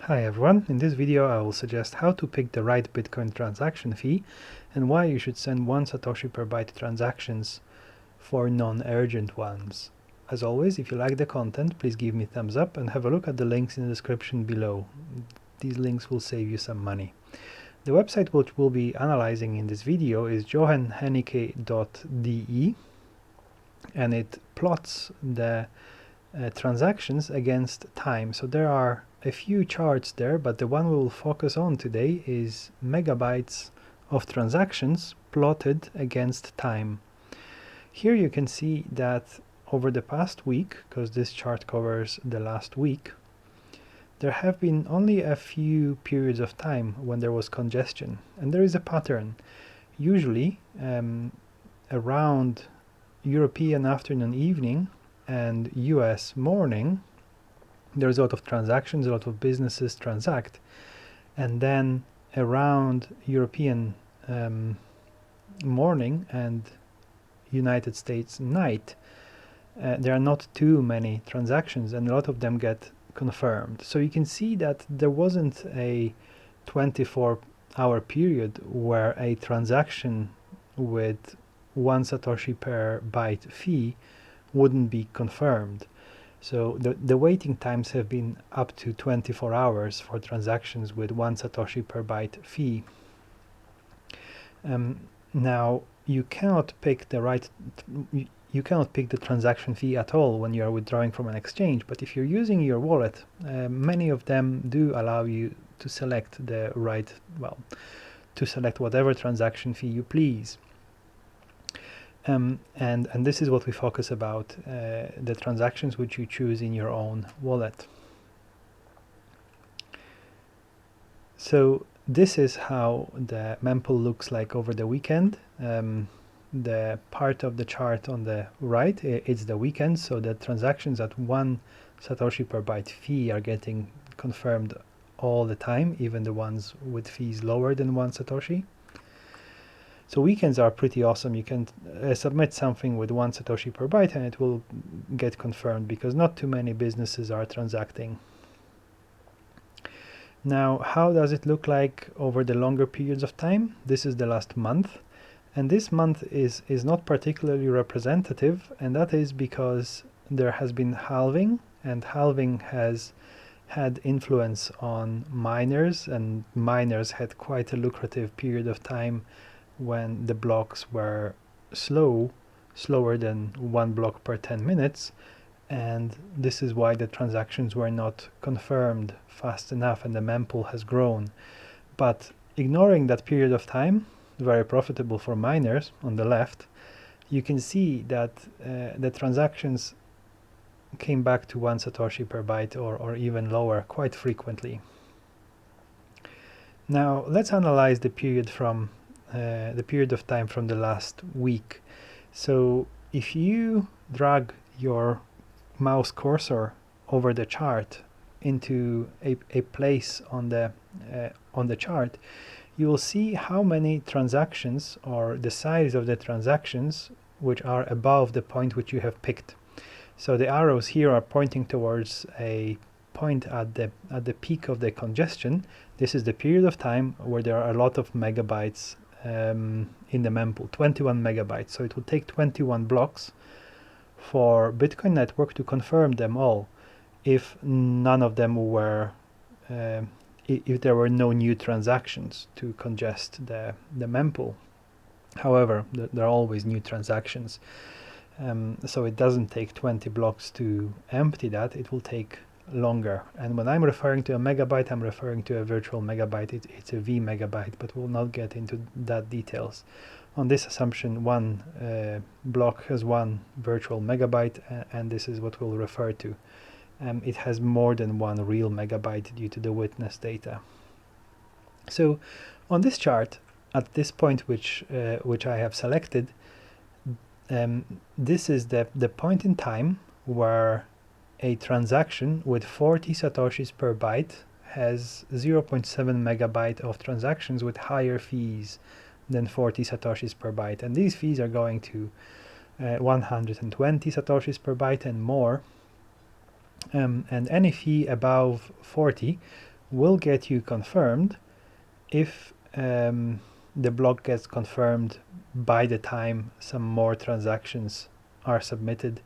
Hi everyone, in this video I will suggest how to pick the right Bitcoin transaction fee and why you should send 1 Satoshi per byte transactions for non-urgent ones. As always, if you like the content, please give me a thumbs up and have a look at the links in the description below. These links will save you some money. The website which we'll be analyzing in this video is johanhennike.de, and it plots the transactions against time. So there are a few charts there, but the one we will focus on today is megabytes of transactions plotted against time. Here you can see that over the past week, because this chart covers the last week, there have been only a few periods of time when there was congestion, and there is a pattern. Usually around European afternoon, evening, and US morning, there's a lot of transactions, a lot of businesses transact, and then around European morning and United States night, there are not too many transactions, and a lot of them get confirmed. So you can see that there wasn't a 24-hour period where a transaction with 1 Satoshi per byte fee wouldn't be confirmed. So the waiting times have been up to 24 hours for transactions with 1 Satoshi per byte fee. Now you cannot pick the transaction fee at all when you are withdrawing from an exchange, but if you're using your wallet, many of them do allow you to select to select whatever transaction fee you please. And this is what we focus about, the transactions which you choose in your own wallet. So this is how the mempool looks like over the weekend. The part of the chart on the right, it's the weekend, so the transactions at 1 Satoshi per byte fee are getting confirmed all the time, even the ones with fees lower than 1 Satoshi. So weekends are pretty awesome. You can submit something with 1 Satoshi per byte and it will get confirmed because not too many businesses are transacting. Now, how does it look like over the longer periods of time? This is the last month, and this month is not particularly representative, and that is because there has been halving, and halving has had influence on miners, and miners had quite a lucrative period of time when the blocks were slower than 1 block per 10 minutes, and this is why the transactions were not confirmed fast enough and the mempool has grown. But ignoring that period of time, very profitable for miners on the left, you can see that the transactions came back to 1 Satoshi per byte or even lower quite frequently. Now let's analyze the period of time from the last week. So if you drag your mouse cursor over the chart into a place on the chart, you will see how many transactions or the size of the transactions which are above the point which you have picked. So the arrows here are pointing towards a point at the peak of the congestion. This is the period of time where there are a lot of megabytes in the mempool, 21 megabytes. So it will take 21 blocks for Bitcoin network to confirm them all if none of them were if there were no new transactions to congest the mempool. However, there are always new transactions, so it doesn't take 20 blocks to empty that. It will take longer, and when I'm referring to a megabyte, I'm referring to a virtual megabyte. It's a V megabyte, but we'll not get into that details. On this assumption, one block has 1 virtual megabyte, and this is what we'll refer to. It has more than 1 real megabyte due to the witness data. So on this chart, at this point which I have selected, this is the point in time where a transaction with 40 satoshis per byte has 0.7 megabyte of transactions with higher fees than 40 satoshis per byte, and these fees are going to 120 satoshis per byte and more, and any fee above 40 will get you confirmed if the block gets confirmed by the time some more transactions are submitted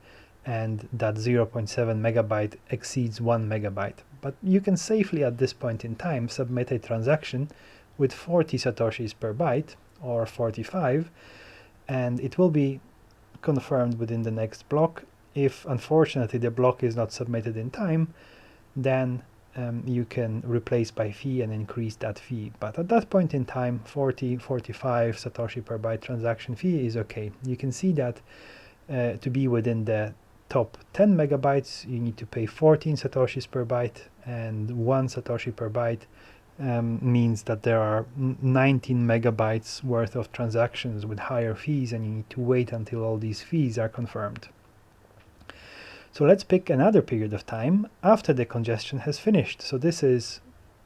and that 0.7 megabyte exceeds 1 megabyte. But you can safely at this point in time submit a transaction with 40 satoshis per byte or 45, and it will be confirmed within the next block. If unfortunately the block is not submitted in time, then you can replace by fee and increase that fee. But at that point in time, 40, 45 satoshi per byte transaction fee is okay. You can see that to be within the top 10 megabytes, you need to pay 14 satoshis per byte, and 1 satoshi per byte means that there are 19 megabytes worth of transactions with higher fees, and you need to wait until all these fees are confirmed. So let's pick another period of time after the congestion has finished. So this is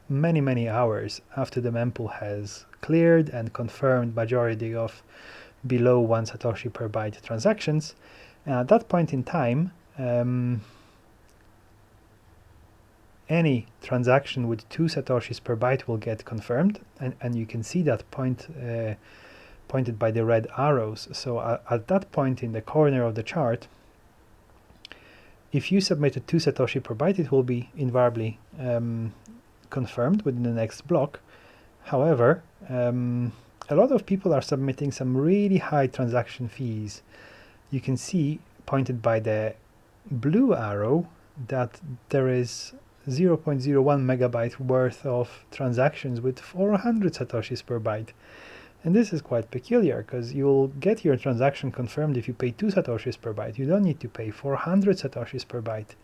many hours after the mempool has cleared and confirmed majority of below 1 satoshi per byte transactions. And at that point in time, any transaction with 2 satoshis per byte will get confirmed, and you can see that pointed by the red arrows. So at that point in the corner of the chart, if you submitted 2 satoshi per byte, it will be invariably confirmed within the next block. However, a lot of people are submitting some really high transaction fees. You can see, pointed by the blue arrow, that there is 0.01 megabyte worth of transactions with 400 satoshis per byte. And this is quite peculiar, because you'll get your transaction confirmed if you pay 2 satoshis per byte. You don't need to pay 400 satoshis per byte.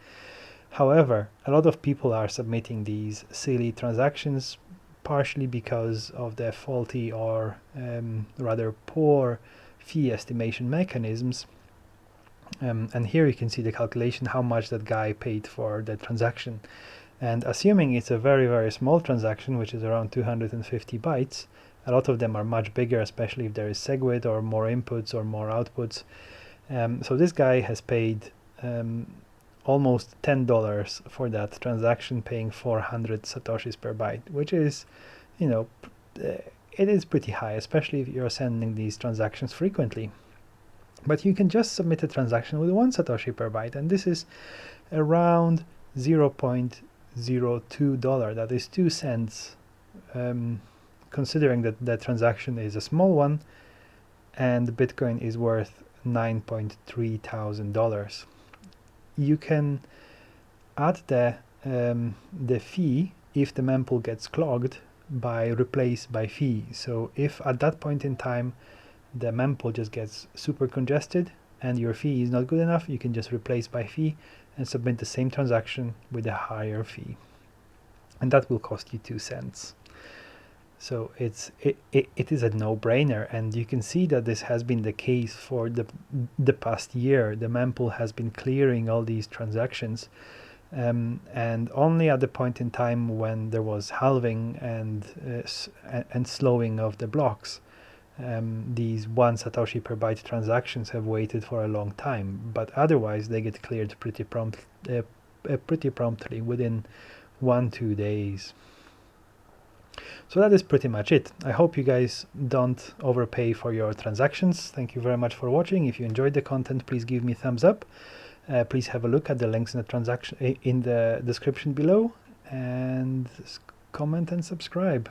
However, a lot of people are submitting these silly transactions, partially because of the faulty or rather poor fee estimation mechanisms. And here you can see the calculation, how much that guy paid for the transaction. And assuming it's a very small transaction, which is around 250 bytes, a lot of them are much bigger, especially if there is SegWit or more inputs or more outputs. So this guy has paid almost $10 for that transaction, paying 400 satoshis per byte, which is, it is pretty high, especially if you're sending these transactions frequently. But you can just submit a transaction with 1 satoshi per byte, and this is around $0.02, that is 2 cents, considering that the transaction is a small one and Bitcoin is worth $9.3 thousand. You can add the fee if the mempool gets clogged by replace by fee. So if at that point in time the mempool just gets super congested and your fee is not good enough, you can just replace by fee and submit the same transaction with a higher fee, and that will cost you 2 cents. So it is a no-brainer, and you can see that this has been the case for the past year. The mempool has been clearing all these transactions, and only at the point in time when there was halving and slowing of the blocks, these 1 satoshi per byte transactions have waited for a long time. But otherwise, they get cleared pretty promptly within 1-2 days. So that is pretty much it. I hope you guys don't overpay for your transactions. Thank you very much for watching. If you enjoyed the content, please give me a thumbs up. Please have a look at the links in the description below, and comment and subscribe.